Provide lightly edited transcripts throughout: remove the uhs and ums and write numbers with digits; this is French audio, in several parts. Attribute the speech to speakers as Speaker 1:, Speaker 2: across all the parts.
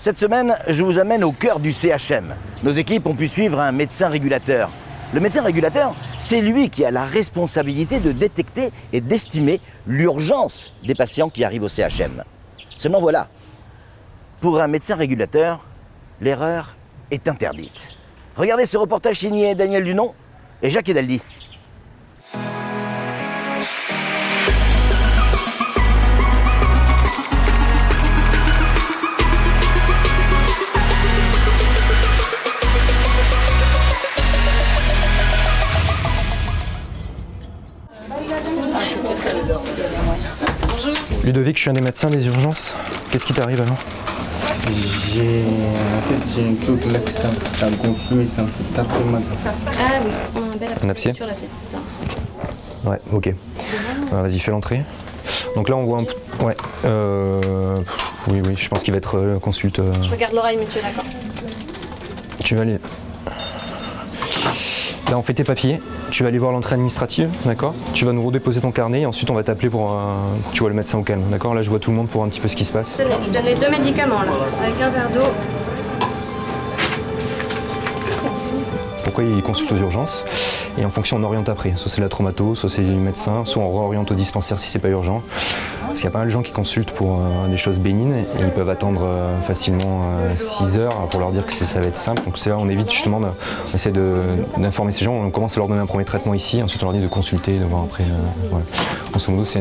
Speaker 1: Cette semaine, je vous amène au cœur du CHM. Nos équipes ont pu suivre un médecin régulateur. Le médecin régulateur, c'est lui qui a la responsabilité de détecter et d'estimer l'urgence des patients qui arrivent au CHM. Seulement voilà, pour un médecin régulateur, l'erreur est interdite. Regardez ce reportage signé Daniel Dunon et Jacques Edaldi.
Speaker 2: Ludovic, je suis un des médecins des urgences. Qu'est-ce qui t'arrive alors?
Speaker 3: J'ai un truc là que ça gonfle et ça me fait taper mal.
Speaker 4: Ah oui, un bel
Speaker 2: Un abcès
Speaker 4: sur la fesse.
Speaker 2: Ouais, ok. Vas-y, fais l'entrée. Donc là, on voit un... Ouais. Oui, je pense qu'il va être consulte.
Speaker 4: Je regarde l'oreille, monsieur, d'accord.
Speaker 2: Tu vas aller... Là, on fait tes papiers. Tu vas aller voir l'entrée administrative, d'accord? Tu vas nous redéposer ton carnet et ensuite on va t'appeler pour tu vois le médecin au calme, d'accord? Là, je vois tout le monde pour un petit peu ce qui se passe.
Speaker 4: Tenez, je donne les 2 médicaments là, avec un verre d'eau.
Speaker 2: Pourquoi il consulte aux urgences? Et en fonction, on oriente après. Soit c'est la traumato, soit c'est le médecin, soit on réoriente au dispensaire si c'est pas urgent. Parce qu'il y a pas mal de gens qui consultent pour des choses bénignes et ils peuvent attendre facilement 6 heures pour leur dire que ça va être simple. Donc c'est là on évite justement, on essaie d'informer ces gens, on commence à leur donner un premier traitement ici, ensuite on leur dit de consulter, de voir après. Voilà. En ce moment, c'est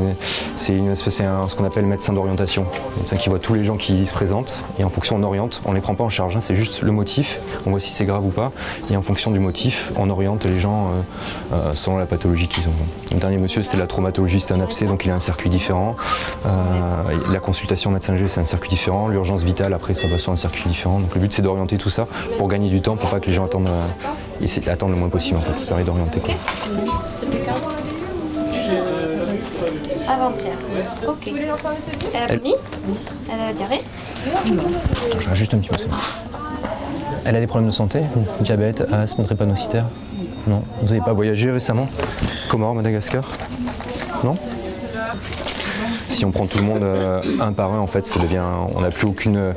Speaker 2: ce qu'on appelle médecin d'orientation. Un médecin qui voit tous les gens qui se présentent et en fonction on oriente, on les prend pas en charge, hein, c'est juste le motif, on voit si c'est grave ou pas et en fonction du motif, on oriente les gens selon la pathologie qu'ils ont. Le dernier monsieur c'était la traumatologie, c'était un abcès donc il a un circuit différent. La consultation médecin G c'est un circuit différent, l'urgence vitale après ça va sur un circuit différent. Donc le but c'est d'orienter tout ça pour gagner du temps, pour pas que les gens attendent le moins possible en fait, ça permet d'orienter quoi.
Speaker 4: Avant-hier. Ok. Elle a vomi? Elle a la diarrhée?
Speaker 2: Attends, je regarde juste un petit peu ça. Elle a des problèmes de santé? Diabète, asthme, drépanocytaire? Non. Vous n'avez pas voyagé récemment? Comores, Madagascar? Non? Si on prend tout le monde un par un, en fait, ça devient, on n'a plus aucune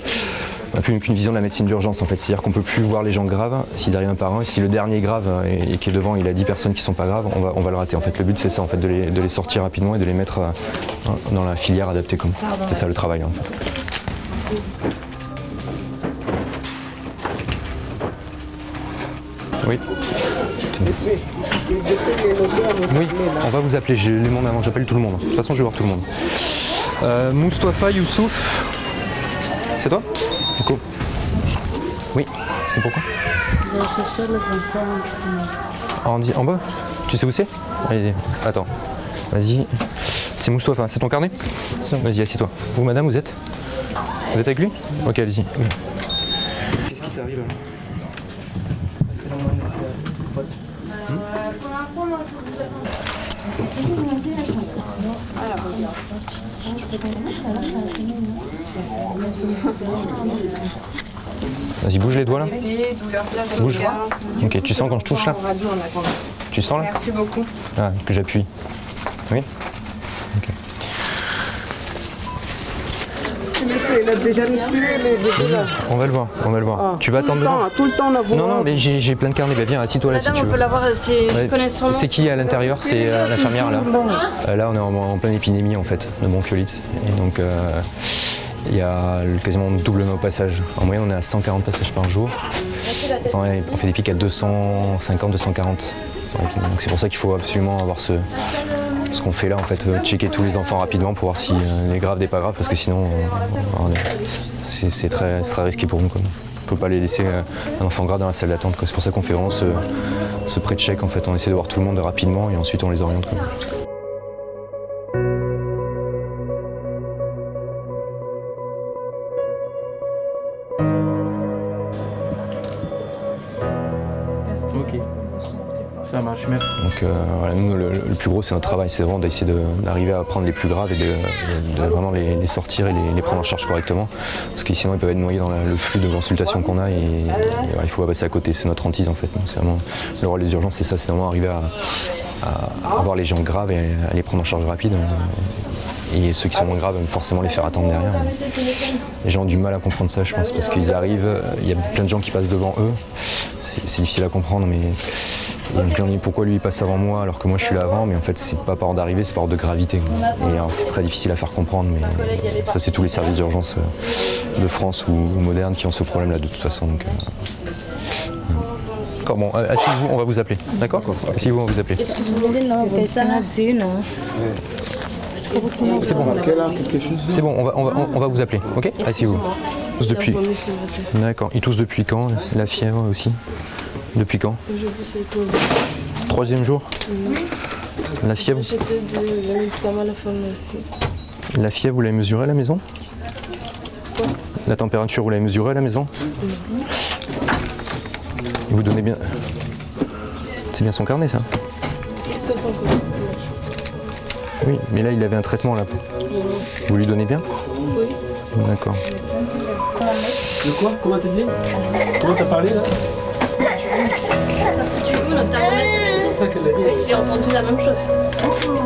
Speaker 2: vision de la médecine d'urgence en fait. C'est-à-dire qu'on ne peut plus voir les gens graves s'ils arrivent un par un. Si le dernier est grave et qui est devant, il a 10 personnes qui ne sont pas graves, on va le rater. En fait, le but c'est ça, en fait, de les sortir rapidement et de les mettre dans la filière adaptée. C'est ça le travail en fait. Oui. Oui, on va vous appeler, j'ai les mondes avant, j'appelle tout le monde. De toute façon, je vais voir tout le monde. Moustapha Youssouf, c'est toi? Nico. Oui, c'est pourquoi? En bas? Tu sais où c'est? Allez, attends, vas-y. C'est Moustapha, c'est ton carnet? Vas-y, assieds-toi. Vous, madame, vous êtes? Vous êtes avec lui? Ok, allez-y. Qu'est-ce qui t'arrive là? Vas-y, bouge les doigts là. Bouge. Ok, tu sens quand je touche là? Tu sens là?
Speaker 5: Merci beaucoup.
Speaker 2: Ah, que j'appuie. Oui? Ok.
Speaker 5: Monsieur, il a déjà respiré les bébés là.
Speaker 2: On va le voir.
Speaker 5: Ah,
Speaker 2: Tu vas attendre devant?
Speaker 5: Tout le temps, on a voulu.
Speaker 2: Non, mais j'ai plein de carnets. Bah, viens, assis-toi là si
Speaker 4: Madame,
Speaker 2: tu
Speaker 4: on
Speaker 2: veux.
Speaker 4: peut la voir si je connais son nom.
Speaker 2: C'est qui à l'intérieur? C'est l'infirmière là. Là, on est en pleine épidémie en fait de bronchiolite. Et donc, il y a quasiment double nos passages. En moyenne, on est à 140 passages par jour. Ouais, on fait des pics à 250, 240. Donc c'est pour ça qu'il faut absolument avoir ce qu'on fait là en fait, checker tous les enfants rapidement pour voir si les graves des pas graves parce que sinon c'est très risqué pour nous quoi. On ne peut pas les laisser un enfant grave dans la salle d'attente. C'est pour ça qu'on fait vraiment ce pré-check en fait. On essaie de voir tout le monde rapidement et ensuite on les oriente quoi.
Speaker 3: Ok. Ça marche, merci.
Speaker 2: Donc voilà, nous le plus gros c'est notre travail, c'est vraiment d'essayer d'arriver à prendre les plus graves et de vraiment les sortir et les prendre en charge correctement. Parce que sinon ils peuvent être noyés dans le flux de consultations qu'on a et voilà, il faut pas passer à côté, c'est notre hantise en fait. Donc, c'est vraiment, le rôle des urgences c'est ça, c'est vraiment arriver à voir les gens graves et à les prendre en charge rapide. Et ceux qui sont moins graves, forcément les faire attendre derrière. Les gens ont du mal à comprendre ça, je pense, parce qu'ils arrivent, il y a plein de gens qui passent devant eux. C'est difficile à comprendre, mais il y a plein de pourquoi lui il passe avant moi alors que moi je suis là avant, mais en fait c'est pas par ordre d'arrivée, c'est par ordre de gravité. Et c'est très difficile à faire comprendre, mais ça c'est tous les services d'urgence de France ou modernes qui ont ce problème-là de toute façon. Donc, D'accord, bon, asseyez-vous, on va vous appeler, d'accord? Asseyez-vous, on va vous appeler. C'est bon, c'est bon, on va vous appeler, ok? Asseyez-vous. Depuis. D'accord, il tousse depuis quand? La fièvre aussi? Depuis quand?
Speaker 6: Aujourd'hui c'est le troisième.
Speaker 2: Troisième jour? La fièvre?
Speaker 6: J'étais de la médicament à la pharmacie.
Speaker 2: La fièvre, vous l'avez mesurée à la maison?
Speaker 6: Quoi?
Speaker 2: La température, vous l'avez mesurée à la maison? Et vous donnez bien... C'est bien son carnet, ça?
Speaker 6: Ça sent quoi?
Speaker 2: Oui, mais là, il avait un traitement, là. Vous lui donnez bien?
Speaker 6: Oui.
Speaker 2: D'accord.
Speaker 7: De quoi? Comment t'as dit? Comment t'as parlé, là?
Speaker 4: Du coup, notre thermomètre, j'ai entendu la même chose.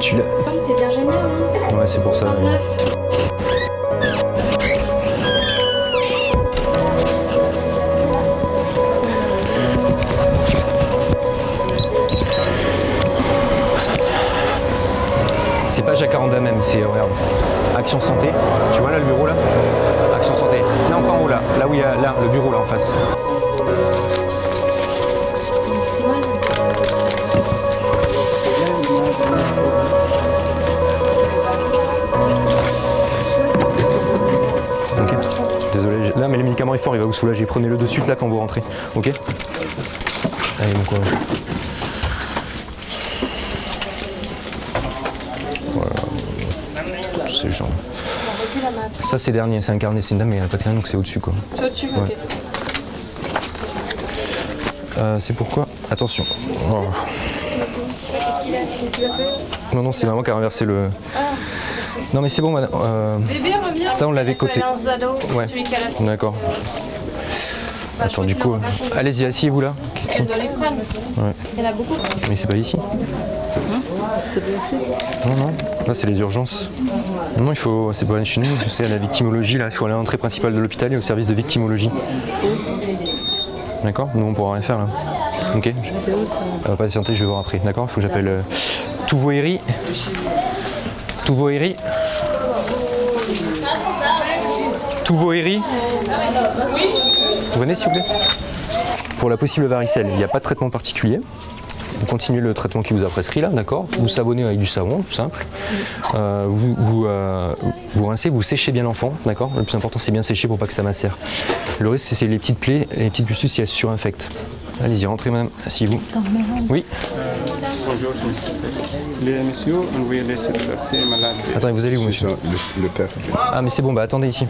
Speaker 2: Tu l'as...
Speaker 4: T'es bien génial, hein?
Speaker 2: Ouais, c'est pour ça. Oui. C'est pas Jacaranda même, c'est, regarde, Action Santé. Tu vois là le bureau là? Action Santé. Là encore en haut là, là où il y a là, le bureau là en face. Ok, désolé, là mais le médicament est fort, il va vous soulager. Prenez-le de suite là quand vous rentrez, ok? Allez, bon courage. Ces gens. Ça c'est dernier, c'est un carnet, c'est une dame mais elle n'a pas de carnet donc c'est au-dessus quoi.
Speaker 4: C'est au-dessus, ok.
Speaker 2: C'est pourquoi? Attention. Oh. Non, non, c'est maman qui a renversé le... Non mais c'est bon madame.
Speaker 4: Bébé revient.
Speaker 2: Ça on l'avait coté.
Speaker 4: Ouais.
Speaker 2: D'accord. Attends du coup, allez-y, asseyez-vous là.
Speaker 4: Elle doit les prendre.
Speaker 2: Ouais.
Speaker 4: Il y en a beaucoup.
Speaker 2: Mais c'est pas ici. Non, non, là c'est les urgences. Non, il faut, c'est pas chez nous, c'est à la victimologie, là, il faut aller à l'entrée principale de l'hôpital et au service de victimologie. D'accord? Nous on pourra rien faire là. Ok? Patientez, je vais voir après, d'accord? Il faut que j'appelle Touvoéry. Touvoéry. Touvoéry. Vous venez s'il vous plaît? Pour la possible varicelle, il n'y a pas de traitement particulier. Vous continuez le traitement qui vous a prescrit là, d'accord? Vous savonnez avec du savon, tout simple. Vous rincez, vous séchez bien l'enfant, d'accord? Le plus important c'est bien sécher pour pas que ça macère. Le risque c'est les petites plaies, les petites pustules si elles se surinfectent. Allez-y, rentrez madame, asseyez-vous. Oui.
Speaker 3: Bonjour, les messieurs, on va laisser le malade.
Speaker 2: Attendez, vous allez où monsieur?
Speaker 3: Le père.
Speaker 2: Ah mais c'est bon, bah attendez ici.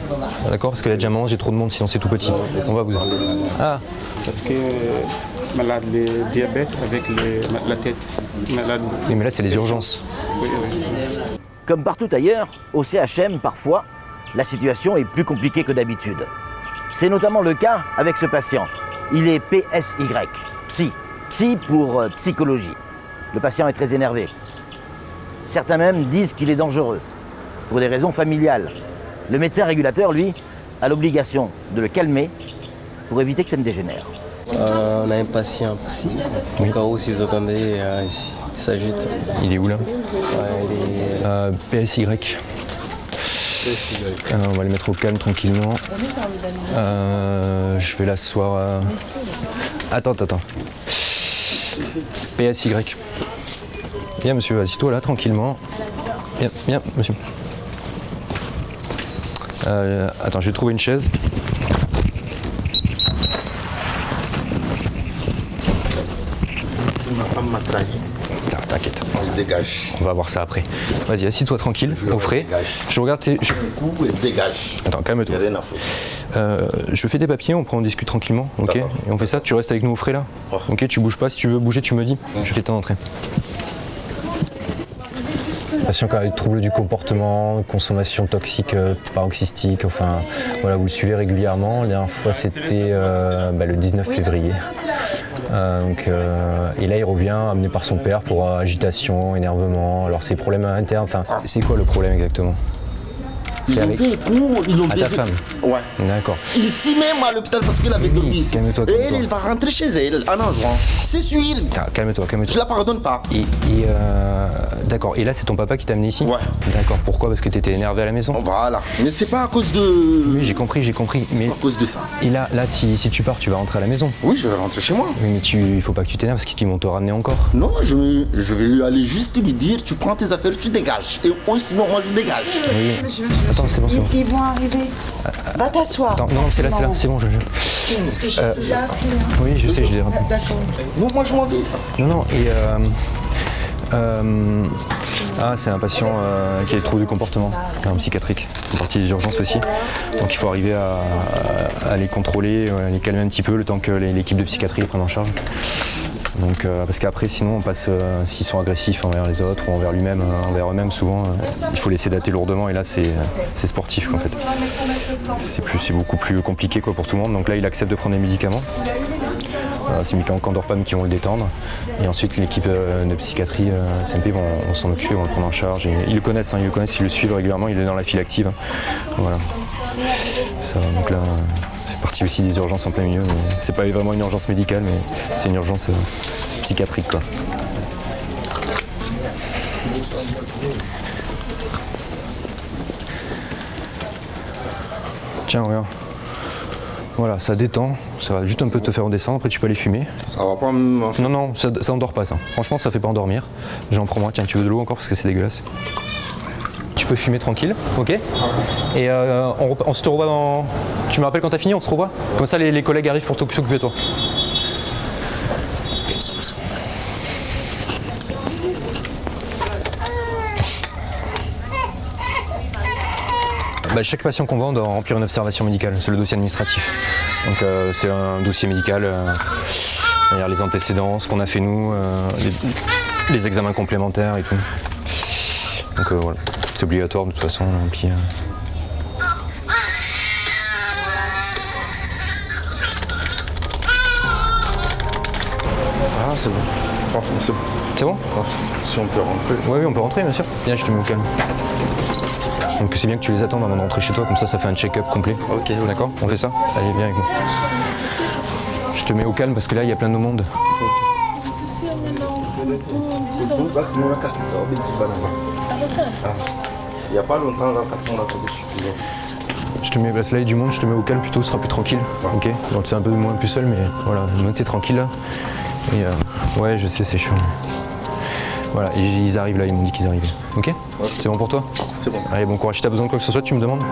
Speaker 2: D'accord? Parce qu'elle a déjà mangé trop de monde, sinon c'est tout petit. On va vous... Ah.
Speaker 3: Parce que malade, le diabète avec la tête. Malade.
Speaker 2: Oui mais là c'est les urgences.
Speaker 3: Oui, oui.
Speaker 1: Comme partout ailleurs, au CHM, parfois, la situation est plus compliquée que d'habitude. C'est notamment le cas avec ce patient. Il est PSY, psy pour psychologie. Le patient est très énervé. Certains même disent qu'il est dangereux, pour des raisons familiales. Le médecin régulateur, lui, a l'obligation de le calmer pour éviter que ça ne dégénère.
Speaker 8: On a un patient psy, au cas où si vous entendez, il s'agite.
Speaker 2: Il est où là?
Speaker 8: Il est
Speaker 2: PSY. On va le mettre au calme tranquillement. Je vais l'asseoir. Attends. PSY. Viens monsieur, assis-toi là tranquillement. Viens monsieur. Attends, je vais trouver une chaise.
Speaker 9: Ma femme m'a trahi.
Speaker 2: T'inquiète.
Speaker 9: Elle dégage.
Speaker 2: On va voir ça après. Vas-y, assis-toi tranquille, au frais. Je regarde tes...
Speaker 9: Un coup, elle dégage.
Speaker 2: Attends, calme-toi.
Speaker 9: Il n'y a rien à foutre.
Speaker 2: Je fais des papiers, on discute tranquillement, ok? Et on fait ça, tu restes avec nous au frais là?
Speaker 9: Oh.
Speaker 2: Ok, tu bouges pas, si tu veux bouger, tu me dis. Je fais ton entrée. Patient qui a des troubles du comportement, consommation toxique paroxystique, enfin voilà, vous le suivez régulièrement. La dernière fois c'était le 19 février. Et là, il revient amené par son père pour agitation, énervement. Alors, c'est problèmes internes. Enfin, c'est quoi le problème exactement?
Speaker 9: Ils ont fait coup, ils l'ont
Speaker 2: À ta
Speaker 9: baisé.
Speaker 2: femme?
Speaker 9: Ouais.
Speaker 2: D'accord.
Speaker 9: Ici même à l'hôpital parce qu'elle avait dormi ici.
Speaker 2: calme-toi,
Speaker 9: Et
Speaker 2: calme-toi.
Speaker 9: elle va rentrer chez elle en un jour. C'est sûr.
Speaker 2: Calme-toi,
Speaker 9: Je
Speaker 2: calme-toi.
Speaker 9: la pardonne pas.
Speaker 2: D'accord. Et là, c'est ton papa qui t'a amené ici?
Speaker 9: Ouais.
Speaker 2: D'accord. Pourquoi? Parce que t'étais énervé à la maison?
Speaker 9: Voilà. Mais c'est pas à cause de.
Speaker 2: Oui, j'ai compris.
Speaker 9: C'est
Speaker 2: Mais
Speaker 9: pas à cause de ça.
Speaker 2: et là, si tu pars, tu vas rentrer à la maison.
Speaker 9: Oui, je vais rentrer chez moi.
Speaker 2: Oui, mais il faut pas que tu t'énerves parce qu'ils vont te ramener encore.
Speaker 9: Non, je vais lui aller juste lui dire, tu prends tes affaires, tu dégages. Et sinon, moi je dégage.
Speaker 2: Oui. Attends, c'est bon.
Speaker 5: Ils vont arriver. Va t'asseoir.
Speaker 2: Attends, non, c'est là, c'est bon,
Speaker 5: Parce que j'ai déjà appelé. Hein.
Speaker 2: Oui, je sais, je l'ai rappelé.
Speaker 5: D'accord.
Speaker 9: Non, moi je m'en vais ça.
Speaker 2: Non, c'est un patient qui a des troubles du comportement, un psychiatrique, une partie des urgences aussi. Donc il faut arriver à les contrôler, à les calmer un petit peu le temps que l'équipe de psychiatrie les prenne en charge. Donc, parce qu'après, sinon, on passe, s'ils sont agressifs envers les autres ou envers eux-mêmes, souvent, il faut les sédater lourdement et là, c'est sportif en fait. C'est beaucoup plus compliqué quoi, pour tout le monde. Donc là, il accepte de prendre des médicaments. Ces médicaments qui n'endorment pas mais qui vont le détendre. Et ensuite, l'équipe de psychiatrie SMP vont s'en occuper, vont le prendre en charge. Et ils le connaissent, ils le suivent régulièrement, il est dans la file active. Voilà. Ça, donc là, c'est partie aussi des urgences en plein milieu. Mais c'est pas vraiment une urgence médicale, mais c'est une urgence psychiatrique, quoi. Tiens, regarde. Voilà, ça détend, ça va juste un peu te faire redescendre, après tu peux aller fumer.
Speaker 9: Ça va pas me...
Speaker 2: Non, ça endort pas ça. Franchement, ça fait pas endormir. J'en prends moi, tiens, tu veux de l'eau encore parce que c'est dégueulasse. Tu peux fumer tranquille, ok? Et on se te revoit dans... Tu me rappelles quand t'as fini, on se revoit? Comme ça les collègues arrivent pour s'occuper de toi. Chaque patient qu'on voit, on doit remplir une observation médicale, c'est le dossier administratif. Donc c'est un dossier médical, les antécédents, ce qu'on a fait nous, les examens complémentaires et tout. Donc voilà, c'est obligatoire de toute façon. Et puis,
Speaker 9: Ah, c'est bon. Franchement, c'est bon.
Speaker 2: C'est bon?
Speaker 9: Ah, si on peut rentrer.
Speaker 2: Oui, on peut rentrer bien sûr. Viens, je te mets au calme. Donc c'est bien que tu les attendes avant de rentrer chez toi, comme ça fait un check-up complet.
Speaker 9: Ok.
Speaker 2: D'accord? On fait ça? Allez, viens avec moi. Je te mets au calme parce que là il y a plein de monde.
Speaker 9: Il n'y a pas longtemps, là, quand on a trouvé.
Speaker 2: Je te mets, là il y a du monde, je te mets au calme plutôt, ce sera plus tranquille. Ok? Donc c'est un peu moins plus seul, mais voilà, t'es tranquille là. Et ouais, je sais, c'est chaud. Voilà, et ils arrivent là, ils m'ont dit qu'ils arrivaient. Ok? C'est bon pour toi?
Speaker 9: C'est bon.
Speaker 2: Allez, bon courage. Si t'as besoin de quoi que ce soit, tu me demandes.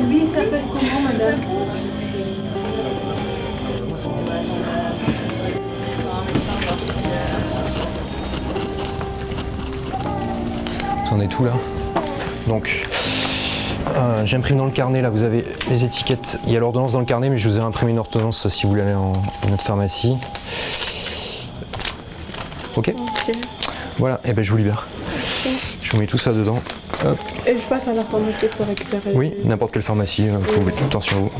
Speaker 4: Lui, il s'appelle comment, madame?
Speaker 2: C'en est tout là. Donc, j'imprime dans le carnet, là, vous avez les étiquettes. Il y a l'ordonnance dans le carnet, mais je vous ai imprimé une ordonnance si vous voulez aller en notre pharmacie. Ok? Voilà, et ben je vous libère. Je vous mets tout ça dedans. Hop.
Speaker 6: Et je passe à la pharmacie pour récupérer.
Speaker 2: Oui, n'importe quelle pharmacie, vous pouvez. Attention à vous.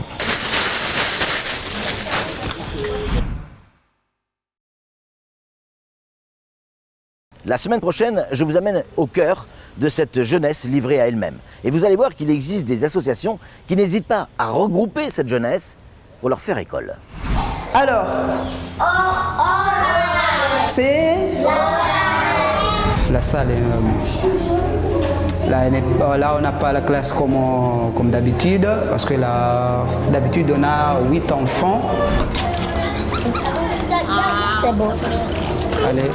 Speaker 1: La semaine prochaine, je vous amène au cœur de cette jeunesse livrée à elle-même. Et vous allez voir qu'il existe des associations qui n'hésitent pas à regrouper cette jeunesse pour leur faire école.
Speaker 5: Alors, c'est
Speaker 10: la salle là on n'a pas la classe comme d'habitude parce que d'habitude on a 8 enfants.
Speaker 4: C'est bon.
Speaker 10: Allez.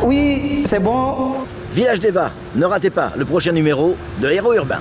Speaker 10: Oui, c'est bon.
Speaker 1: Village d'Eva, ne ratez pas le prochain numéro de Héros Urbains.